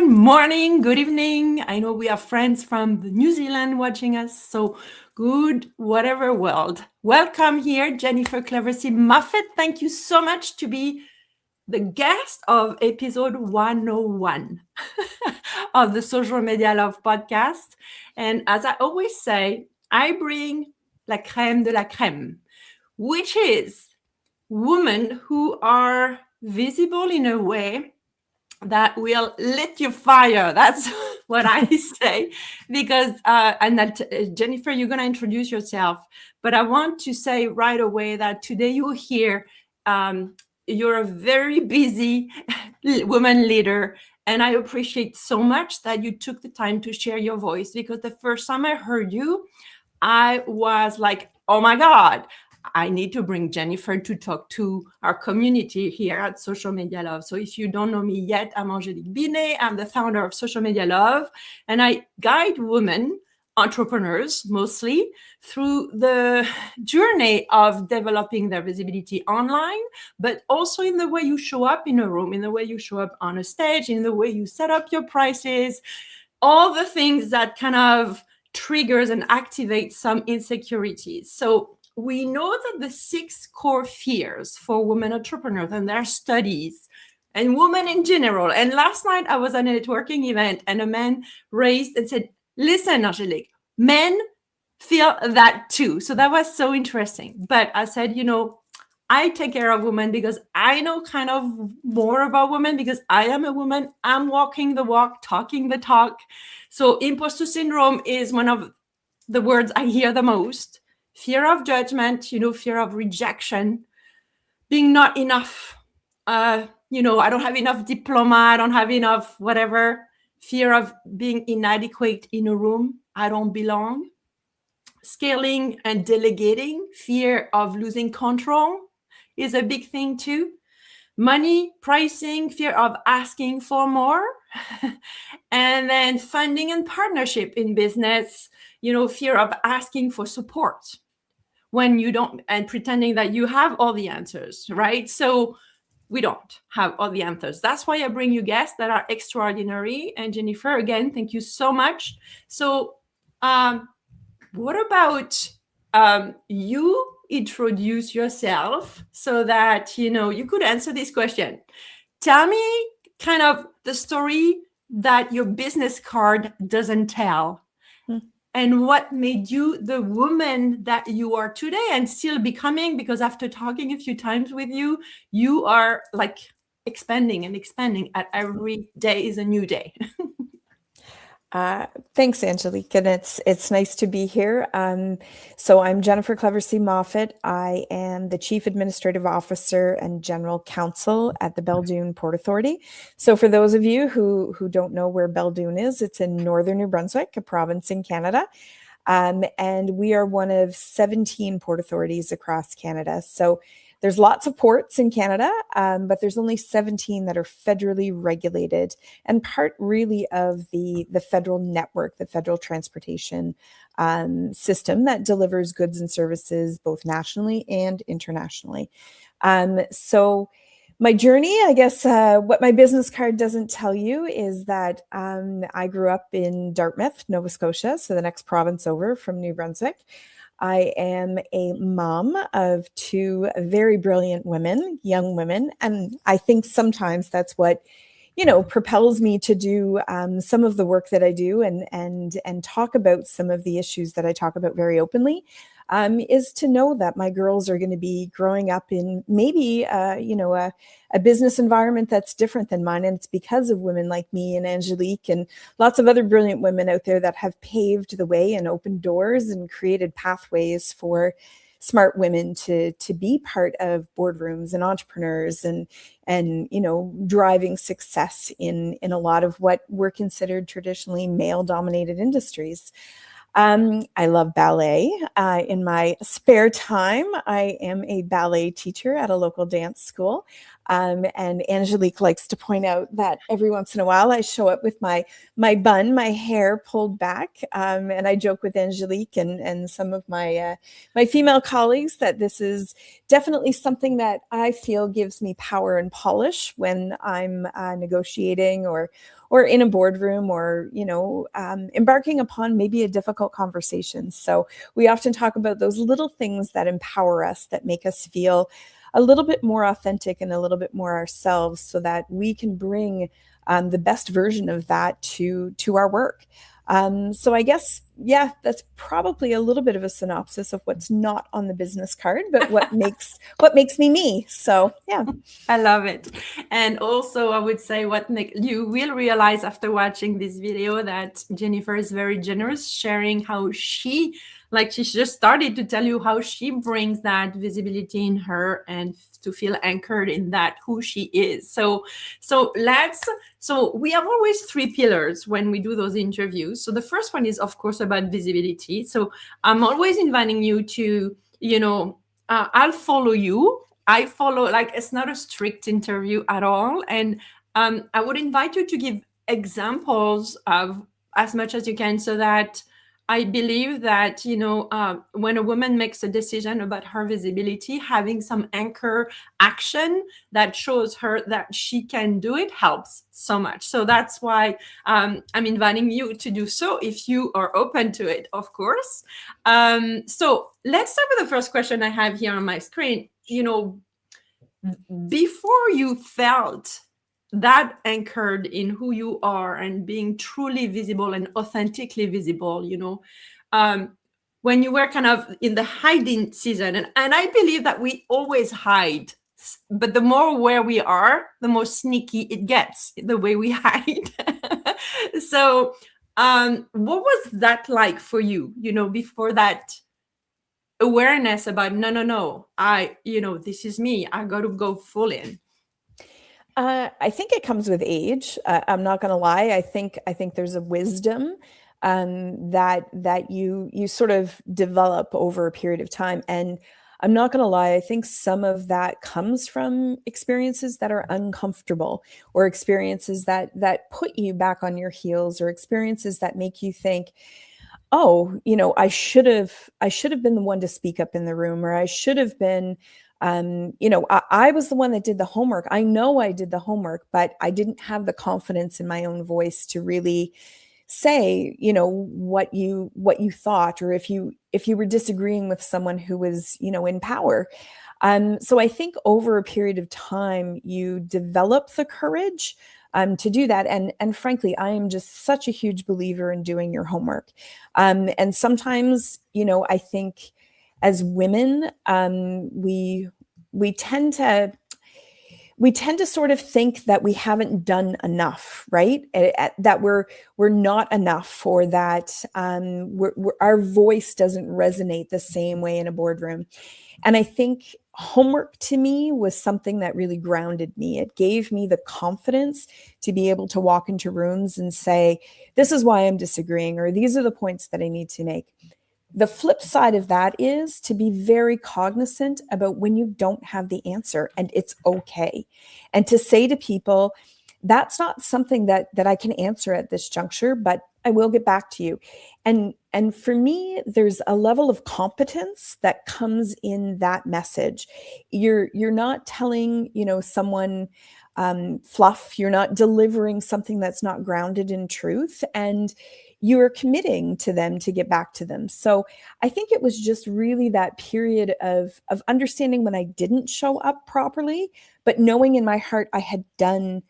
good morning, good evening. I know we have friends from New Zealand watching us, so good whatever world. Welcome here, Jennifer Cleversey Moffitt. Thank you so much to be the guest of episode 101 of the Social Media Love podcast. And as I always say, I bring la crème de la crème, which is women who are visible in a way that will lit your fire. That's what I say, because Jennifer, you're going to introduce yourself, but I want to say right away that today you're here. You're a very busy woman leader, and I appreciate so much that you took the time to share your voice, because the first time I heard you, I was like, oh my God, I need to bring Jennifer to talk to our community here at Social Media Love. So if you don't know me yet, I'm Angelique Binet. I'm the founder of Social Media Love, and I guide women, entrepreneurs mostly, through the journey of developing their visibility online, but also in the way you show up in a room, in the way you show up on a stage, in the way you set up your prices, all the things that kind of triggers and activates some insecurities. So we know that the 6 core fears for women entrepreneurs, and there are studies, and women in general. And last night I was at a networking event, and a man raised and said, listen, Angelique, men feel that too. So that was so interesting. But I said, I take care of women because I know kind of more about women, because I am a woman. I'm walking the walk, talking the talk. So imposter syndrome is one of the words I hear the most. Fear of judgment, fear of rejection, being not enough. I don't have enough diploma. I don't have enough whatever. Fear of being inadequate in a room. I don't belong. Scaling and delegating. Fear of losing control is a big thing too. Money, pricing, fear of asking for more. And then funding and partnership in business, fear of asking for support when you don't, and pretending that you have all the answers, right? So we don't have all the answers. That's why I bring you guests that are extraordinary. And Jennifer, again, thank you so much. So what about you introduce yourself so that, you could answer this question. Tell me kind of the story that your business card doesn't tell. And what made you the woman that you are today and still becoming, because after talking a few times with you, you are like expanding and expanding. At every day is a new day. Thanks, Angelique, and it's nice to be here. So I'm Jennifer Cleversey Moffitt. I am the Chief Administrative Officer and General Counsel at the Belledune Port Authority. So for those of you who don't know where Belledune is, it's in northern New Brunswick, a province in Canada. And we are one of 17 port authorities across Canada. So there's lots of ports in Canada, but there's only 17 that are federally regulated, and part really of the federal network, the federal transportation system that delivers goods and services both nationally and internationally. So my journey, I guess, what my business card doesn't tell you is that I grew up in Dartmouth, Nova Scotia, so the next province over from New Brunswick. I am a mom of 2 very brilliant women, young women, and I think sometimes that's what, propels me to do some of the work that I do and talk about some of the issues that I talk about very openly, is to know that my girls are going to be growing up in maybe, a business environment that's different than mine. And it's because of women like me and Angelique and lots of other brilliant women out there that have paved the way and opened doors and created pathways for smart women to be part of boardrooms and entrepreneurs and driving success in a lot of what were considered traditionally male-dominated industries. I love ballet. In my spare time, I am a ballet teacher at a local dance school. And Angelique likes to point out that every once in a while I show up with my bun, my hair pulled back. And I joke with Angelique and some of my female colleagues that this is definitely something that I feel gives me power and polish when I'm negotiating or in a boardroom or, embarking upon maybe a difficult conversation. So we often talk about those little things that empower us, that make us feel a little bit more authentic and a little bit more ourselves, so that we can bring the best version of that to our work. So I guess, yeah, that's probably a little bit of a synopsis of what's not on the business card, but what makes me me. So yeah. I love it. And also I would say you will realize after watching this video that Jennifer is very generous, sharing how she just started to tell you how she brings that visibility in her and to feel anchored in that who she is. So we have always three pillars when we do those interviews. So the first one is, of course, about visibility. So I'm always inviting you to, I'll follow you. I follow, it's not a strict interview at all. And I would invite you to give examples of as much as you can, so that I believe that, when a woman makes a decision about her visibility, having some anchor action that shows her that she can do it helps so much. So that's why I'm inviting you to do so, if you are open to it, of course. So let's start with the first question I have here on my screen. Before you felt that anchored in who you are and being truly visible and authentically visible, when you were kind of in the hiding season, and I believe that we always hide, but the more aware we are, the more sneaky it gets, the way we hide. So what was that like for you, before that awareness about no, this is me, I got to go full in? I think it comes with age. I'm not going to lie. I think there's a wisdom that you sort of develop over a period of time. And I'm not going to lie. I think some of that comes from experiences that are uncomfortable, or experiences that put you back on your heels, or experiences that make you think, oh, I should have been the one to speak up in the room, or I should have been, I was the one that did the homework. I know I did the homework, but I didn't have the confidence in my own voice to really say, what you thought, or if you were disagreeing with someone who was, in power. So I think over a period of time, you develop the courage to do that. And frankly, I am just such a huge believer in doing your homework. And sometimes, I think as women, we tend to sort of think that we haven't done enough, right? That we're not enough, or that our voice doesn't resonate the same way in a boardroom. And I think homework to me was something that really grounded me. It gave me the confidence to be able to walk into rooms and say, this is why I'm disagreeing, or these are the points that I need to make. The flip side of that is to be very cognizant about when you don't have the answer, and it's okay. And to say to people, that's not something that I can answer at this juncture, but I will get back to you. And for me, there's a level of competence that comes in that message. You're not telling, someone fluff. You're not delivering something that's not grounded in truth, and you are committing to them to get back to them. So I think it was just really that period of understanding when I didn't show up properly, but knowing in my heart I had done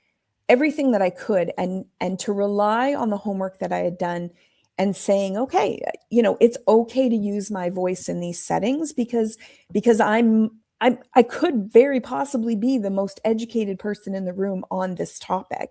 everything that I could, and to rely on the homework that I had done, and saying, okay, it's okay to use my voice in these settings, because I could very possibly be the most educated person in the room on this topic.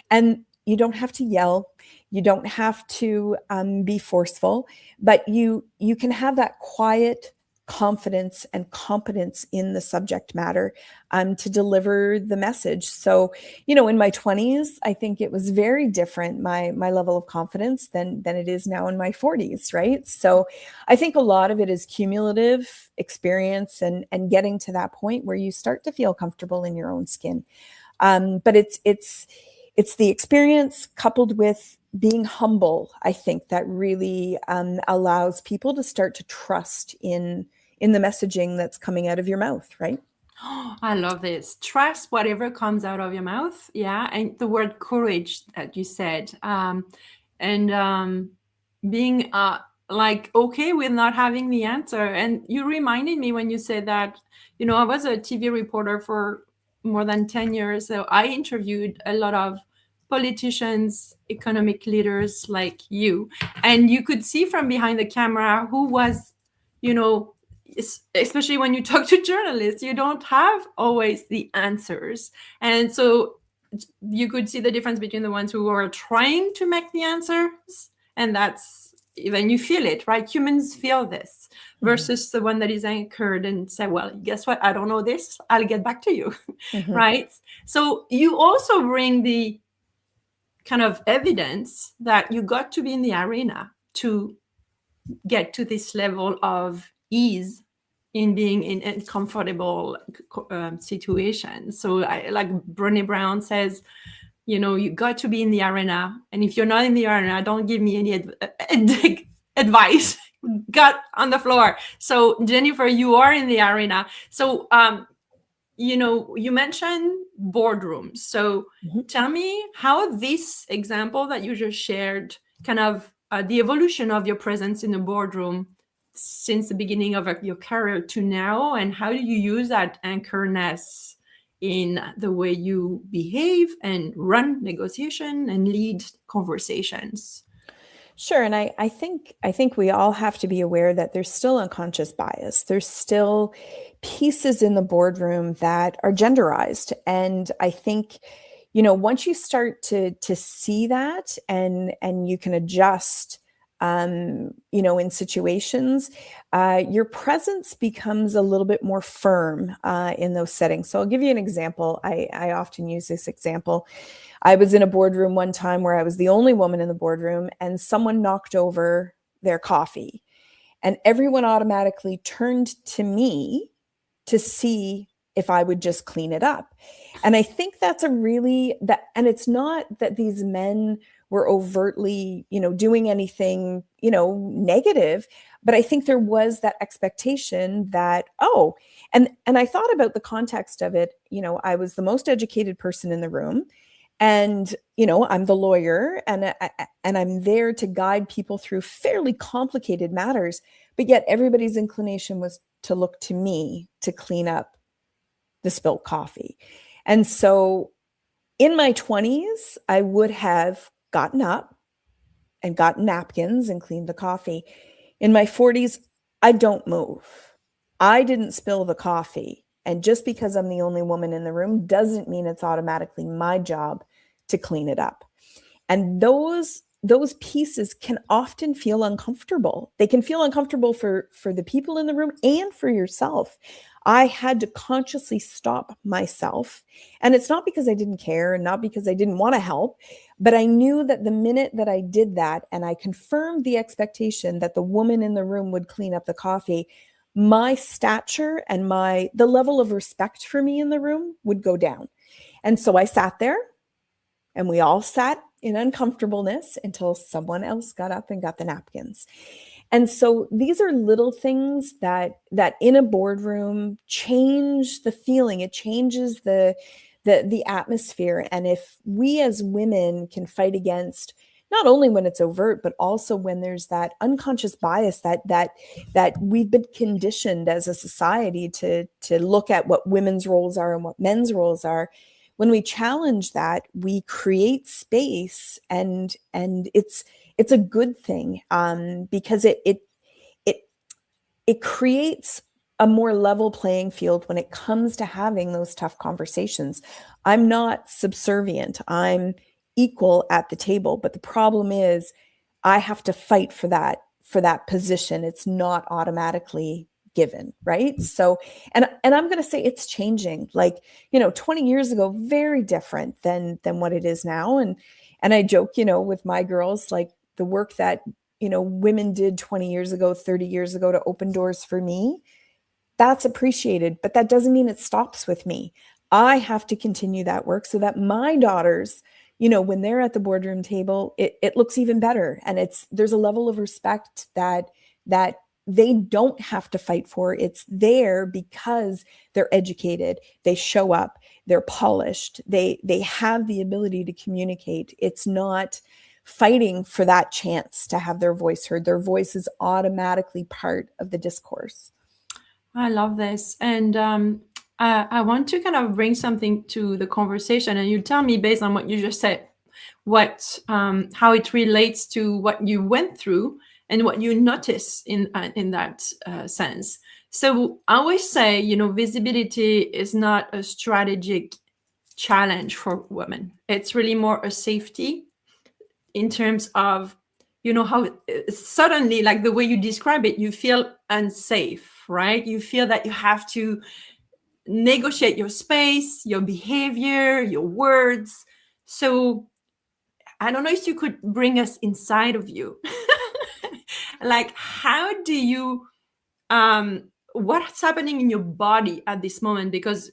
And you don't have to yell, you don't have to be forceful, but you can have that quiet confidence and competence in the subject matter to deliver the message. So, in my 20s, I think it was very different, my level of confidence than it is now in my 40s, right? So I think a lot of it is cumulative experience and getting to that point where you start to feel comfortable in your own skin. But it's the experience coupled with being humble, I think, that really allows people to start to trust in the messaging that's coming out of your mouth, right? Oh, I love this. Trust whatever comes out of your mouth. Yeah. And the word courage that you said. And being like okay with not having the answer. And you reminded me when you said that, I was a TV reporter for more than 10 years. So I interviewed a lot of politicians, economic leaders like you. And you could see from behind the camera who was, especially when you talk to journalists, you don't have always the answers. And so you could see the difference between the ones who are trying to make the answers, and that's even you feel it, right? Humans feel this, versus the one that is anchored and say, well, guess what? I don't know this. I'll get back to you. Right? So you also bring the kind of evidence that you got to be in the arena to get to this level of ease in being in comfortable situations. So like Brené Brown says, you got to be in the arena. And if you're not in the arena, don't give me any advice. Got on the floor. So Jennifer, you are in the arena. So, you mentioned boardrooms. So tell me how this example that you just shared, kind of the evolution of your presence in the boardroom since the beginning of your career to now, and how do you use that anchorness in the way you behave and run negotiation and lead conversations? Sure. And I think we all have to be aware that there's still unconscious bias. There's still pieces in the boardroom that are genderized. And I think, once you start to see that and you can adjust, in situations, your presence becomes a little bit more firm in those settings. So I'll give you an example. I often use this example. I was in a boardroom one time where I was the only woman in the boardroom, and someone knocked over their coffee, and everyone automatically turned to me to see if I would just clean it up. And I think that's and it's not that these men were overtly, doing anything, negative, but I think there was that expectation that, and I thought about the context of it. I was the most educated person in the room. And, I'm the lawyer, and I'm there to guide people through fairly complicated matters, but yet everybody's inclination was to look to me to clean up the spilled coffee. And so in my 20s, I would have gotten up and gotten napkins and cleaned the coffee. In my 40s, I don't move. I didn't spill the coffee. And just because I'm the only woman in the room doesn't mean it's automatically my job to clean it up. And those pieces can often feel uncomfortable. They can feel uncomfortable for the people in the room and for yourself. I had to consciously stop myself. And it's not because I didn't care and not because I didn't want to help, but I knew that the minute that I did that and I confirmed the expectation that the woman in the room would clean up the coffee, my stature and the level of respect for me in the room would go down. And so I sat there, and we all sat in uncomfortableness until someone else got up and got the napkins. And so these are little things that in a boardroom change the feeling. It changes the atmosphere. And if we as women can fight against, not only when it's overt, but also when there's that unconscious bias that we've been conditioned as a society to look at what women's roles are and what men's roles are. When we challenge that, we create space, and it's a good thing because it creates a more level playing field when it comes to having those tough conversations. I'm not subservient. I'm equal at the table, but the problem is I have to fight for that position. It's not automatically given, right? So, and I'm going to say it's changing. Like, 20 years ago, very different than what it is now. And I joke, with my girls, like the work that, women did 20 years ago, 30 years ago to open doors for me, that's appreciated, but that doesn't mean it stops with me. I have to continue that work so that my daughters, when they're at the boardroom table, it looks even better. And there's a level of respect that they don't have to fight for. It's there because they're educated, they show up, they're polished, they have the ability to communicate. It's not fighting for that chance to have their voice heard. Their voice is automatically part of the discourse. I love this. And I want to kind of bring something to the conversation, and you tell me based on what you just said, how it relates to what you went through and what you notice in that sense. So I always say, visibility is not a strategic challenge for women. It's really more a safety in terms of, how suddenly, like the way you describe it, you feel unsafe, right? You feel that you have to negotiate your space, your behavior, your words. So I don't know if you could bring us inside of you. Like, how do you, what's happening in your body at this moment? Because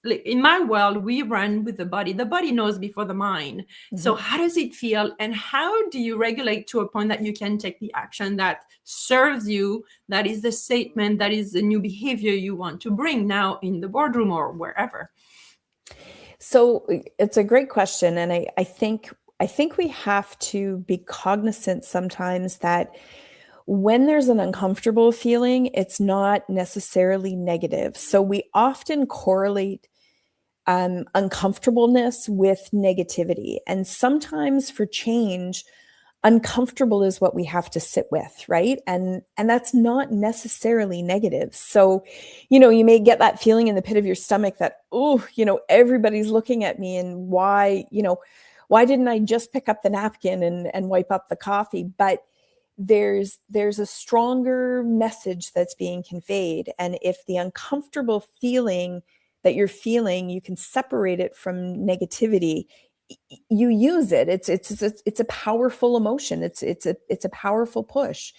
in my world, we run with the body. The body knows before the mind. Mm-hmm. So how does it feel? And how do you regulate to a point that you can take the action that serves you, that is the statement, that is the new behavior you want to bring now in the boardroom or wherever? So it's a great question. And I think we have to be cognizant sometimes that when there's an uncomfortable feeling, it's not necessarily negative. So we often correlate uncomfortableness with negativity. And sometimes for change, uncomfortable is what we have to sit with, right? And that's not necessarily negative. So, you may get that feeling in the pit of your stomach that, everybody's looking at me, and why didn't I just pick up the napkin and wipe up the coffee? But there's a stronger message that's being conveyed. And if the uncomfortable feeling that you're feeling, you can separate it from negativity, you use it. It's a powerful emotion. It's a powerful push.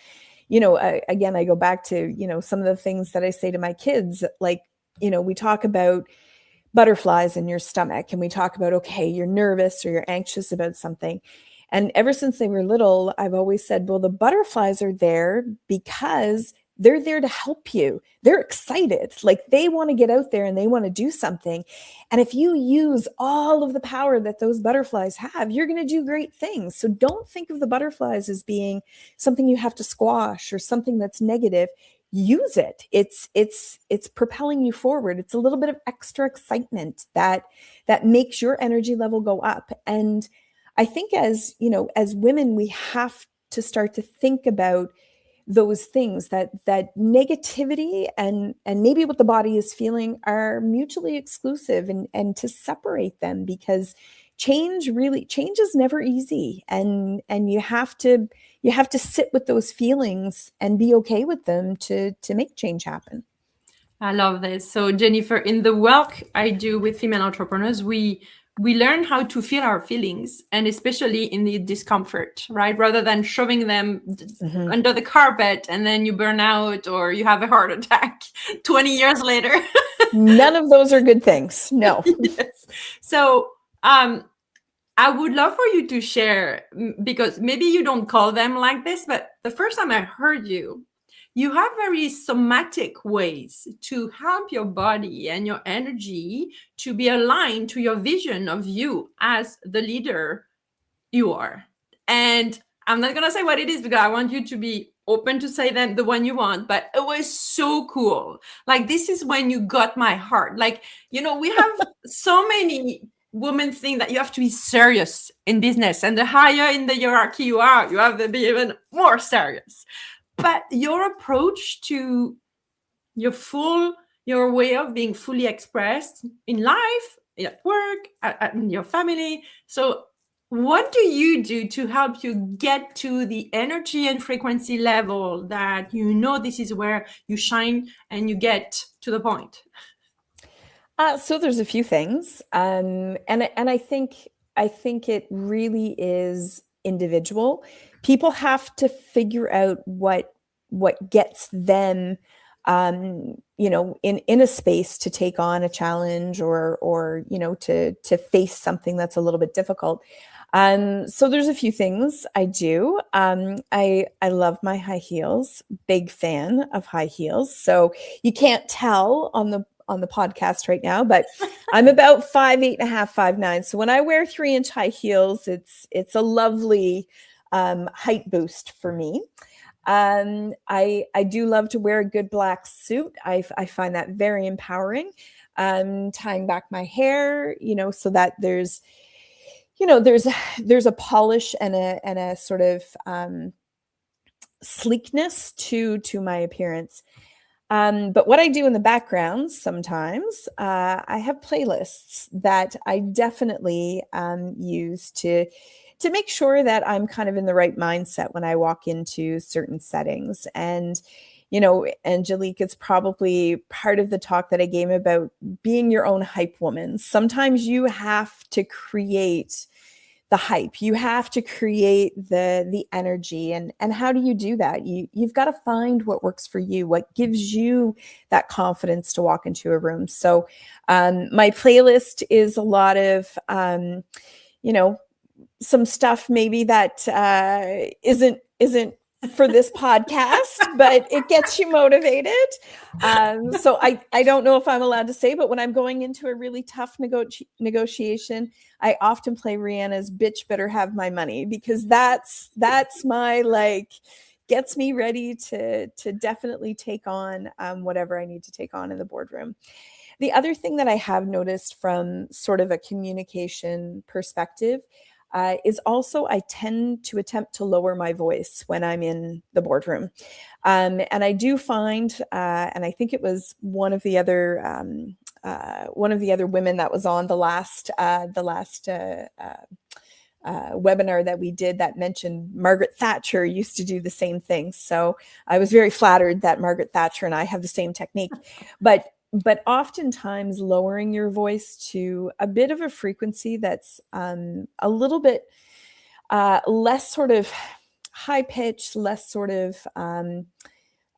Again, I go back to, some of the things that I say to my kids, like, we talk about butterflies in your stomach, and we talk about, okay, you're nervous or you're anxious about something. And ever since they were little, I've always said, well, the butterflies are there because they're there to help you. They're excited. Like, they want to get out there and they want to do something. And if you use all of the power that those butterflies have, you're going to do great things. So don't think of the butterflies as being something you have to squash or something that's negative. Use it. It's propelling you forward. It's a little bit of extra excitement that makes your energy level go up. And I think as women, we have to start to think about those things, that negativity and maybe what the body is feeling are mutually exclusive, and to separate them, because change is never easy, and you have to sit with those feelings and be okay with them to make change happen. I love this. So Jennifer, in the work I do with female entrepreneurs, we learn how to feel our feelings, and especially in the discomfort, right? Rather than shoving them under the carpet and then you burn out or you have a heart attack 20 years later. None of those are good things. No. Yes. So I would love for you to share, because maybe you don't call them like this, but the first time I heard you have very somatic ways to help your body and your energy to be aligned to your vision of you as the leader you are. And I'm not going to say what it is, because I want you to be open to say then the one you want, but it was so cool. Like, this is when you got my heart. Like, we have so many women think that you have to be serious in business, and the higher in the hierarchy you have to be even more serious. But your approach to your way of being fully expressed in life, at work, in your family. So what do you do to help you get to the energy and frequency level that you know this is where you shine and you get to the point? So there's a few things, and I think it really is individual. People have to figure out what gets them, in a space to take on a challenge or to face something that's a little bit difficult. So there's a few things I do. I love my high heels. Big fan of high heels. So you can't tell on the podcast right now, but I'm about 5'8.5", 5'9". So when I wear 3-inch high heels, it's a lovely height boost for me. I do love to wear a good black suit. I find that very empowering. Tying back my hair, so that there's a polish and a sort of sleekness to my appearance. But what I do in the background sometimes, I have playlists that I definitely use to make sure that I'm kind of in the right mindset when I walk into certain settings. And, Angelique, it's probably part of the talk that I gave about being your own hype woman. Sometimes you have to create the hype. You have to create the energy. And how do you do that? You've got to find what works for you, what gives you that confidence to walk into a room. So my playlist is a lot of, some stuff maybe that isn't for this podcast, but it gets you motivated. So I don't know if I'm allowed to say, but when I'm going into a really tough negotiation, I often play Rihanna's "Bitch Better Have My Money" because that's my gets me ready to definitely take on whatever I need to take on in the boardroom. The other thing that I have noticed from sort of a communication perspective is also I tend to attempt to lower my voice when I'm in the boardroom. And I do find, and I think it was one of the other women that was on the last webinar that we did that mentioned Margaret Thatcher used to do the same thing. So I was very flattered that Margaret Thatcher and I have the same technique. But oftentimes lowering your voice to a bit of a frequency that's a little bit less sort of high pitch, less sort of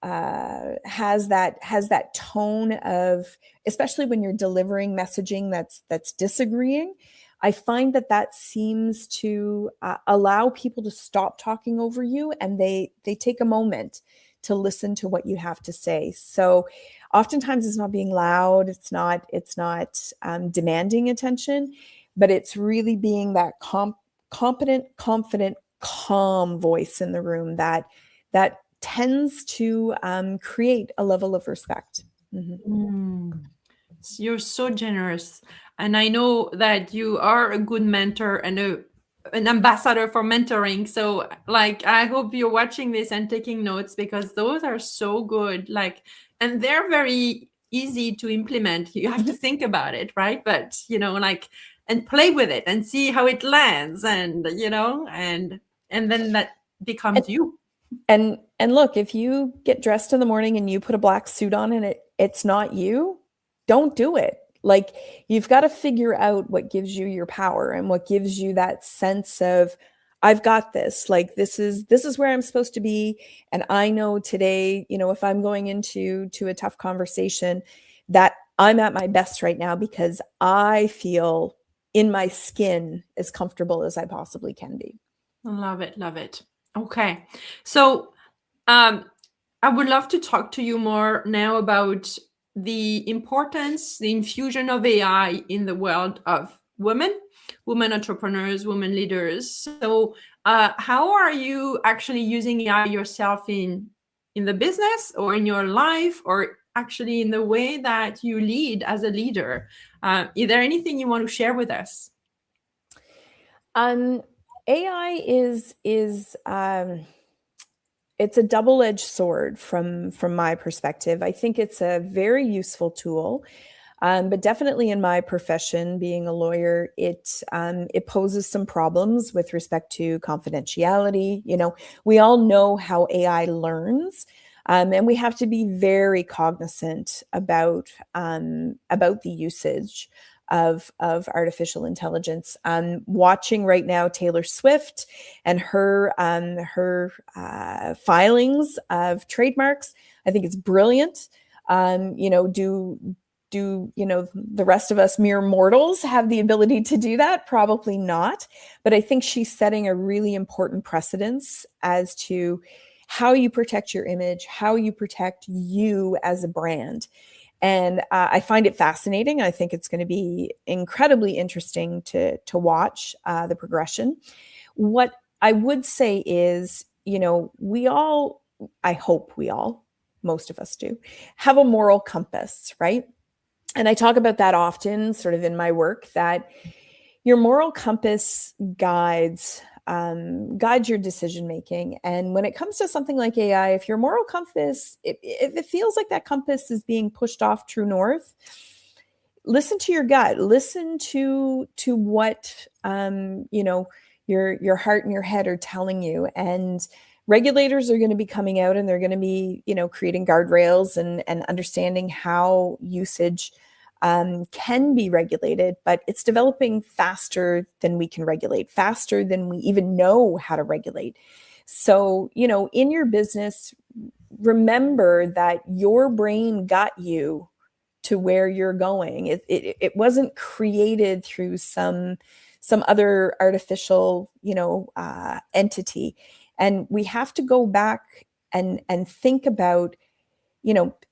has that tone of, especially when you're delivering messaging that's disagreeing. I find that seems to allow people to stop talking over you, and they take a moment to listen to what you have to say. So oftentimes it's not being loud, it's not demanding attention, but it's really being that competent, confident, calm voice in the room that tends to create a level of respect. You're so generous. And I know that you are a good mentor and an ambassador for mentoring. So I hope you're watching this and taking notes because those are so good. And they're very easy to implement. You have to think about it, right? But, and play with it and see how it lands and then that becomes you. And look, if you get dressed in the morning and you put a black suit on and it's not you, don't do it. You've got to figure out what gives you your power and what gives you that sense of, I've got this, this is where I'm supposed to be. And I know today, if I'm going into a tough conversation, that I'm at my best right now because I feel in my skin as comfortable as I possibly can be. Love it. Love it. Okay. So I would love to talk to you more now about the importance, the infusion of AI in the world of women entrepreneurs, women leaders. So how are you actually using AI yourself in the business or in your life or actually in the way that you lead as a leader? Is there anything you want to share with us? AI is it's a double-edged sword from my perspective. I think it's a very useful tool. But definitely in my profession, being a lawyer, it poses some problems with respect to confidentiality. We all know how AI learns, and we have to be very cognizant about the usage of artificial intelligence. Watching right now Taylor Swift and her filings of trademarks. I think it's brilliant. Do the rest of us mere mortals have the ability to do that? Probably not. But I think she's setting a really important precedence as to how you protect your image, how you protect you as a brand. And I find it fascinating. I think it's going to be incredibly interesting to watch the progression. What I would say is, we all, I hope we all, most of us do, have a moral compass, right? And I talk about that often sort of in my work, that your moral compass guides your decision making. And when it comes to something like AI, if your moral compass, if it feels like that compass is being pushed off true north, listen to your gut. Listen to what your heart and your head are telling you. And regulators are going to be coming out, and they're going to be creating guardrails and understanding how usage can be regulated, but it's developing faster than we can regulate, faster than we even know how to regulate. So, in your business, remember that your brain got you to where you're going. It wasn't created through some other artificial, entity. And we have to go back and think about,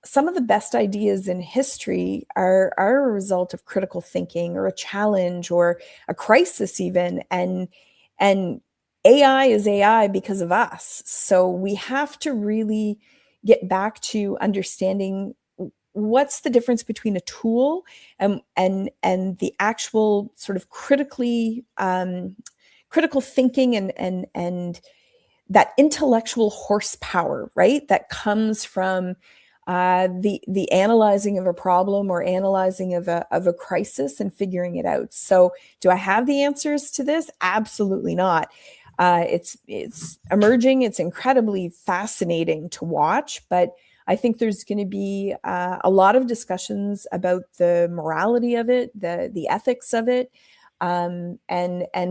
some of the best ideas in history are a result of critical thinking, or a challenge, or a crisis even. And AI is AI because of us. So we have to really get back to understanding what's the difference between a tool and the actual sort of critical thinking and that intellectual horsepower, right? That comes from the analyzing of a problem, or analyzing of a crisis, and figuring it out. So, do I have the answers to this? Absolutely not. It's emerging. It's incredibly fascinating to watch, but I think there's going to be a lot of discussions about the morality of it, the ethics of it, and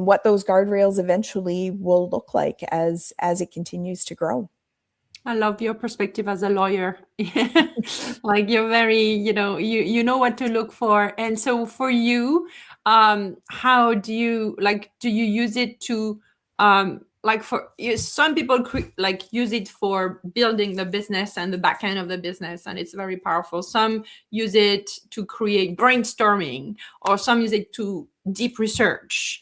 what those guardrails eventually will look like as it continues to grow. I love your perspective as a lawyer. Like, you're very, you know what to look for. And so for you, how do you use it to, some people use it for building the business and the back end of the business, and it's very powerful. Some use it to create brainstorming, or some use it to deep research,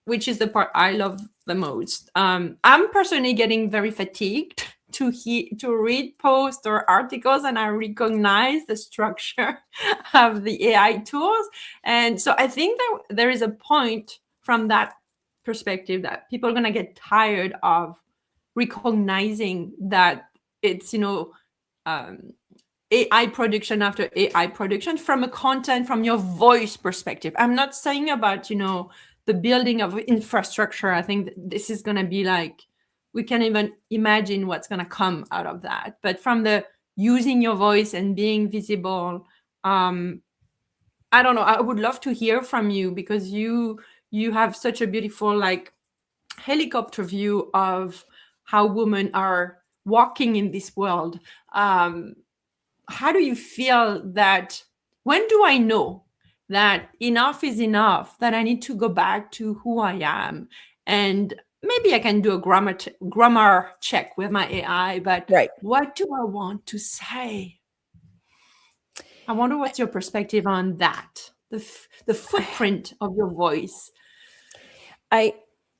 which is the part I love the most. I'm personally getting very fatigued to read posts or articles, and I recognize the structure of the AI tools. And so I think that there is a point from that perspective that people are going to get tired of recognizing that it's, AI production after AI production from a content, from your voice perspective. I'm not saying about, the building of infrastructure. I think this is going to be like, we can't even imagine what's going to come out of that. But from the using your voice and being visible, I don't know. I would love to hear from you, because you have such a beautiful helicopter view of how women are walking in this world. How do you feel that? When do I know that enough is enough, that I need to go back to who I am? And maybe I can do a grammar check with my AI, but Right. what do I want to say? I wonder what's your perspective on that, the footprint of your voice.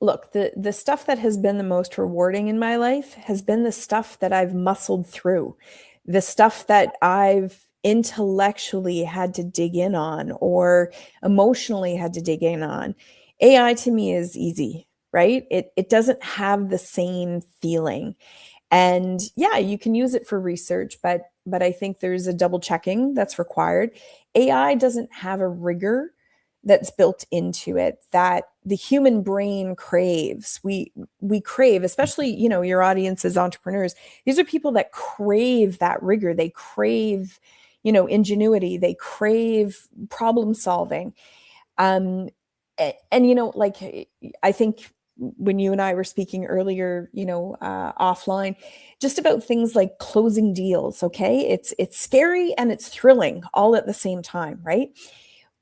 Look, the stuff that has been the most rewarding in my life has been the stuff that I've muscled through, the stuff that I've intellectually had to dig in on, or emotionally had to dig in on. AI to me is easy, right? It doesn't have the same feeling. And yeah, you can use it for research, but but I think there's a double checking that's required. AI doesn't have a rigor that's built into it that the human brain craves. We crave, especially, your audience as entrepreneurs. These are people that crave that rigor. They crave, ingenuity. They crave problem solving. And like, I think when you and I were speaking earlier, offline, just about things like closing deals. Okay. It's scary and it's thrilling all at the same time, right?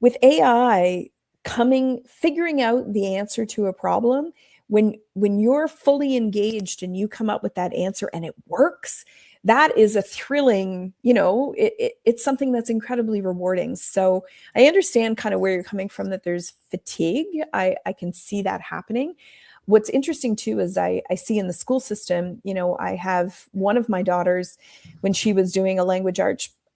With AI figuring out the answer to a problem, when you're fully engaged and you come up with that answer and it works, that is a thrilling, it's something that's incredibly rewarding. So I understand kind of where you're coming from, that there's fatigue. I can see that happening. What's interesting too is I see in the school system, I have one of my daughters, when she was doing a language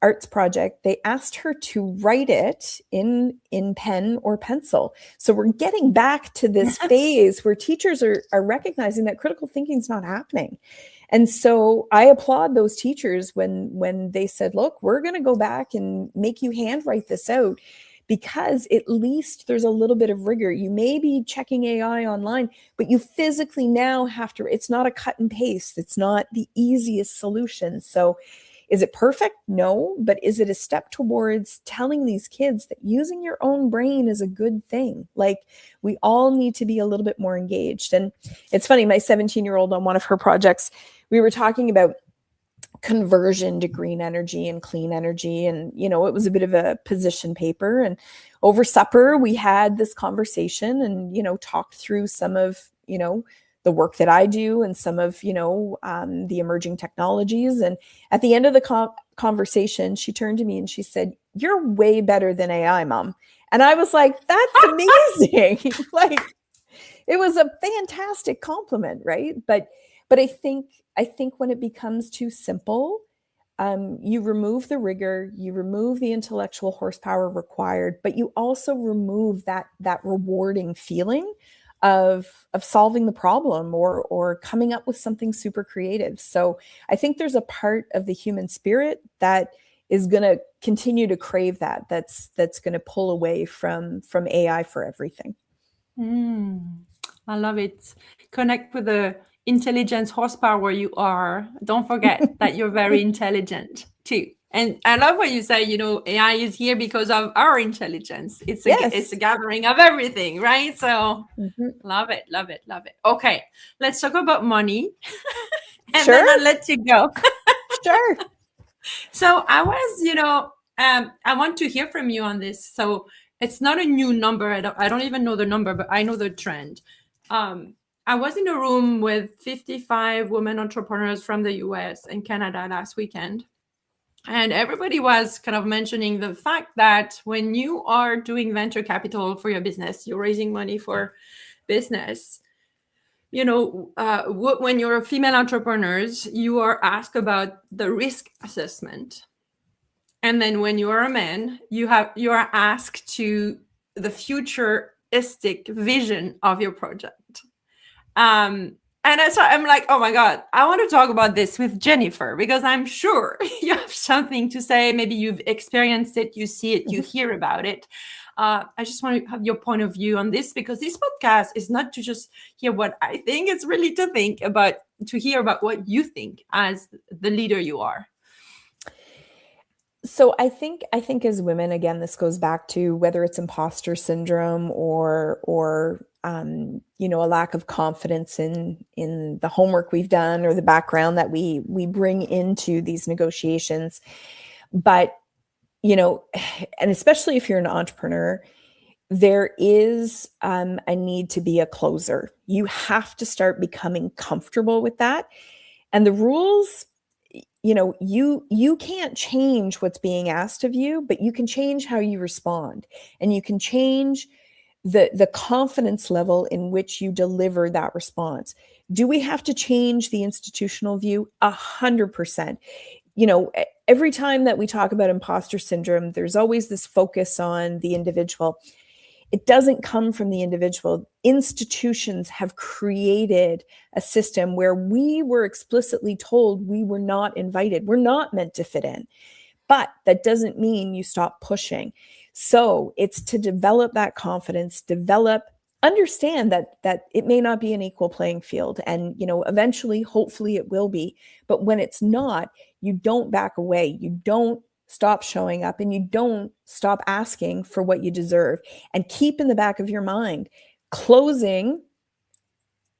arts project, they asked her to write it in pen or pencil. So we're getting back to this phase where teachers are recognizing that critical thinking is not happening. And so I applaud those teachers when they said, look, we're going to go back and make you handwrite this out, because at least there's a little bit of rigor. You may be checking AI online, but you physically now have to, it's not a cut and paste. It's not the easiest solution. So is it perfect? No, but is it a step towards telling these kids that using your own brain is a good thing? Like, we all need to be a little bit more engaged. And it's funny, my 17-year-old, on one of her projects, we were talking about conversion to green energy and clean energy. And, it was a bit of a position paper. And over supper, we had this conversation and, talked through some of, the work that I do and some of, the emerging technologies. And at the end of the conversation, she turned to me and she said, "You're way better than AI, Mom." And I was like, that's amazing. Like, it was a fantastic compliment, right? But I think when it becomes too simple, you remove the rigor, you remove the intellectual horsepower required, but you also remove that rewarding feeling of solving the problem or coming up with something super creative. So I think there's a part of the human spirit that is going to continue to crave that's going to pull away from AI for everything. I love it. Connect with the intelligence horsepower you are. Don't forget that you're very intelligent too. And I love what you say, AI is here because of our intelligence. It's a gathering of everything, right? So love it, love it, love it. Okay, let's talk about money. And sure. Then I'll let you go. Sure. So I was, I want to hear from you on this. So it's not a new number. I don't even know the number, but I know the trend. I was in a room with 55 women entrepreneurs from the US and Canada last weekend. And everybody was kind of mentioning the fact that when you are doing venture capital for your business, you're raising money for business, when you're female entrepreneurs, you are asked about the risk assessment. And then when you are a man, you are asked to the futuristic vision of your project. And so I'm like, oh my God, I want to talk about this with Jennifer, because I'm sure you have something to say. Maybe you've experienced it, you see it, you hear about it. I just want to have your point of view on this, because this podcast is not to just hear what I think, it's really to hear about what you think as the leader you are. So I think as women, again, this goes back to whether it's imposter syndrome or a lack of confidence in the homework we've done or the background that we bring into these negotiations. But, and especially if you're an entrepreneur, there is a need to be a closer. You have to start becoming comfortable with that. And the rules, you can't change what's being asked of you, but you can change how you respond, and you can change the confidence level in which you deliver that response. Do we have to change the institutional view? 100%. Every time that we talk about imposter syndrome, there's always this focus on the individual. It doesn't come from the individual. Institutions have created a system where we were explicitly told we were not invited. We're not meant to fit in. But that doesn't mean you stop pushing. So it's to develop that confidence, understand that it may not be an equal playing field. And, eventually, hopefully it will be. But when it's not, you don't back away. You don't stop showing up, and you don't stop asking for what you deserve. And keep in the back of your mind, closing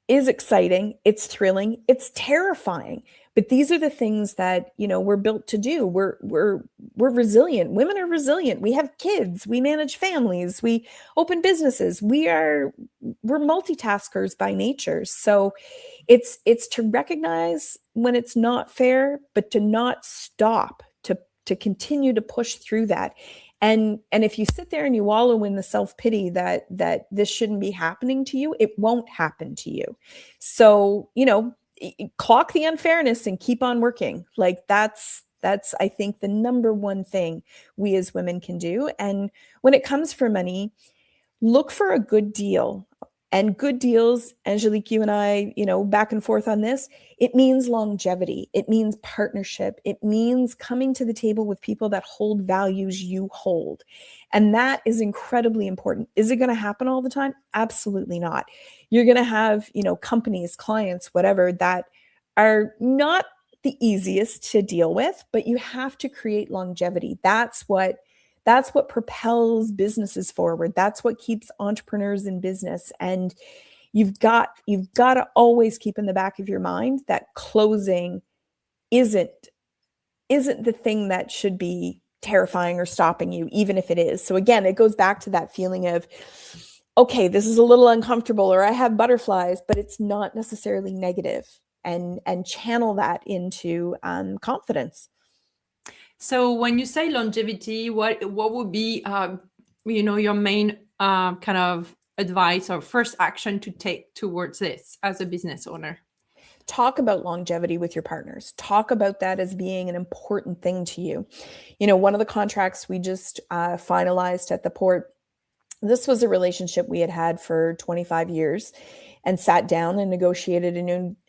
is exciting, it's thrilling, it's terrifying. But these are the things that, we're built to do. We're resilient. Women are resilient. We have kids, we manage families, we open businesses. We're multitaskers by nature. So it's to recognize when it's not fair, but to not stop, to continue to push through that. And if you sit there and you wallow in the self-pity that this shouldn't be happening to you, it won't happen to you. So, clock the unfairness and keep on working. Like that's I think the number one thing we as women can do. And when it comes for money, look for a good deal. And good deals, Angelique, you and I, back and forth on this, it means longevity. It means partnership. It means coming to the table with people that hold values you hold. And that is incredibly important. Is it going to happen all the time? Absolutely not. You're going to have, companies, clients, whatever, that are not the easiest to deal with, but you have to create longevity. That's what propels businesses forward. That's what keeps entrepreneurs in business. And you've got to always keep in the back of your mind that closing isn't the thing that should be terrifying or stopping you, even if it is. So again, it goes back to that feeling of, okay, this is a little uncomfortable, or I have butterflies, but it's not necessarily negative, and channel that into confidence. So when you say longevity, what would be, your main kind of advice or first action to take towards this as a business owner? Talk about longevity with your partners. Talk about that as being an important thing to you. One of the contracts we just finalized at the port, this was a relationship we had had for 25 years and sat down and negotiated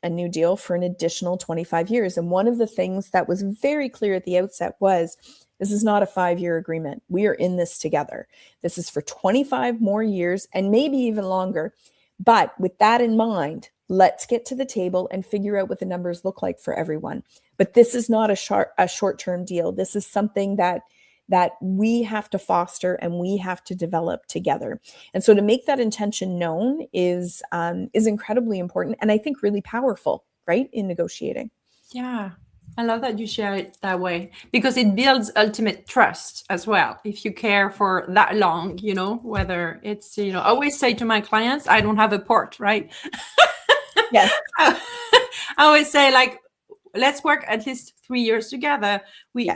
a new deal for an additional 25 years. And one of the things that was very clear at the outset was, this is not a 5-year agreement. We are in this together. This is for 25 more years and maybe even longer. But with that in mind, let's get to the table and figure out what the numbers look like for everyone. But this is not a short-term deal. This is something that we have to foster and we have to develop together. And so to make that intention known is incredibly important, and I think really powerful, right, in negotiating. Yeah, I love that you share it that way, because it builds ultimate trust as well. If you care for that long, whether it's, I always say to my clients, I don't have a port, right? Yes. I always say, like, let's work at least 3 years together. We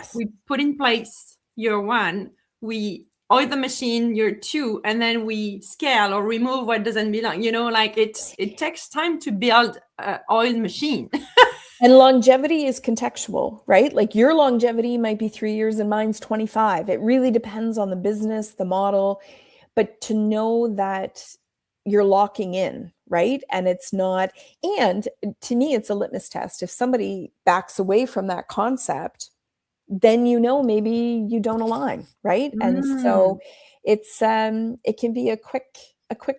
put in place year 1, we oil the machine year 2, and then we scale or remove what doesn't belong. It takes time to build an oil machine. And longevity is contextual, right? Like your longevity might be 3 years and mine's 25. It really depends on the business, the model, but to know that you're locking in, right? And it's not, and to me, it's a litmus test. If somebody backs away from that concept, then maybe you don't align, right? And so it's it can be a quick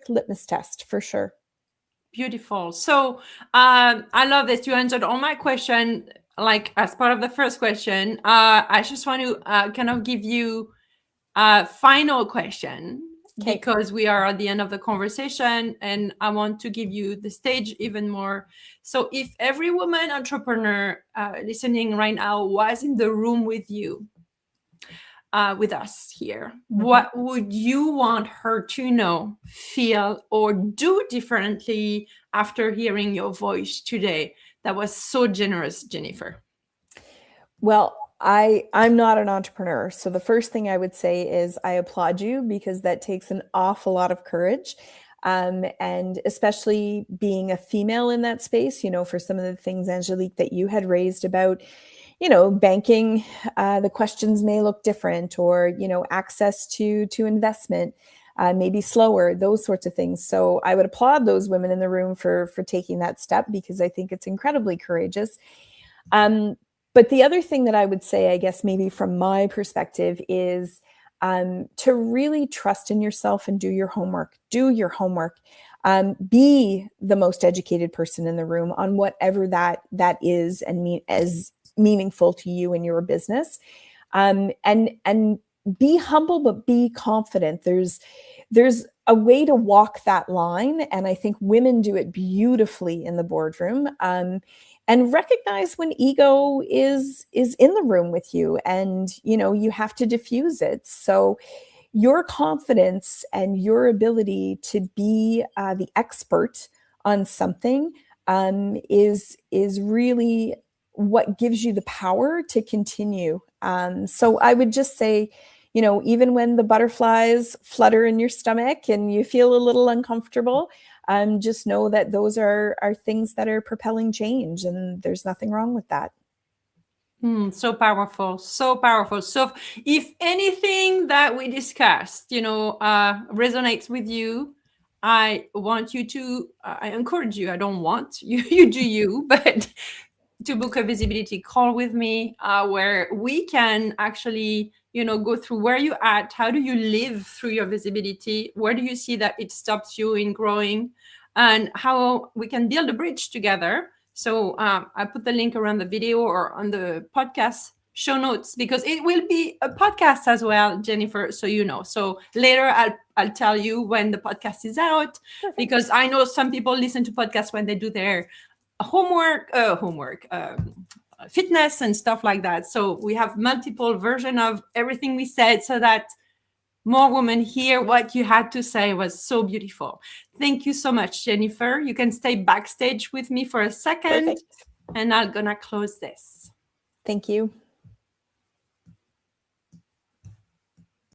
litmus test for sure. Beautiful. So I love that you answered all my question, like as part of the first question. I just want to kind of give you a final question, because we are at the end of the conversation and I want to give you the stage even more. So if every woman entrepreneur listening right now was in the room with you, with us here, what would you want her to know, feel, or do differently after hearing your voice today? That was so generous, Jennifer. Well, I'm not an entrepreneur. So the first thing I would say is I applaud you, because that takes an awful lot of courage. And especially being a female in that space, for some of the things, Angelique, that you had raised about, banking, the questions may look different, or, access to investment. maybe slower, those sorts of things. So I would applaud those women in the room for taking that step, because I think it's incredibly courageous. But the other thing that I would say, I guess, maybe from my perspective, is to really trust in yourself and do your homework. Do your homework. Be the most educated person in the room on whatever that is, and as meaningful to you and your business. And be humble, but be confident. There's a way to walk that line, and I think women do it beautifully in the boardroom. And recognize when ego is in the room with you, and you have to diffuse it. So your confidence and your ability to be the expert on something is really what gives you the power to continue. So I would just say, even when the butterflies flutter in your stomach and you feel a little uncomfortable, just know that those are things that are propelling change, and there's nothing wrong with that. So powerful, so powerful. So if anything that we discussed, resonates with you, I want you to, I encourage you, I don't want you, you do you, but to book a visibility call with me, where we can actually, go through where you're at, how do you live through your visibility, where do you see that it stops you in growing, and how we can build a bridge together. So I put the link around the video or on the podcast show notes, because it will be a podcast as well, Jennifer, so So later I'll tell you when the podcast is out. Perfect. Because I know some people listen to podcasts when they do their fitness and stuff like that. So we have multiple versions of everything we said, so that more women hear what you had to say. Was so beautiful. Thank you so much, Jennifer. You can stay backstage with me for a second. Perfect. And I'm gonna close this. Thank you.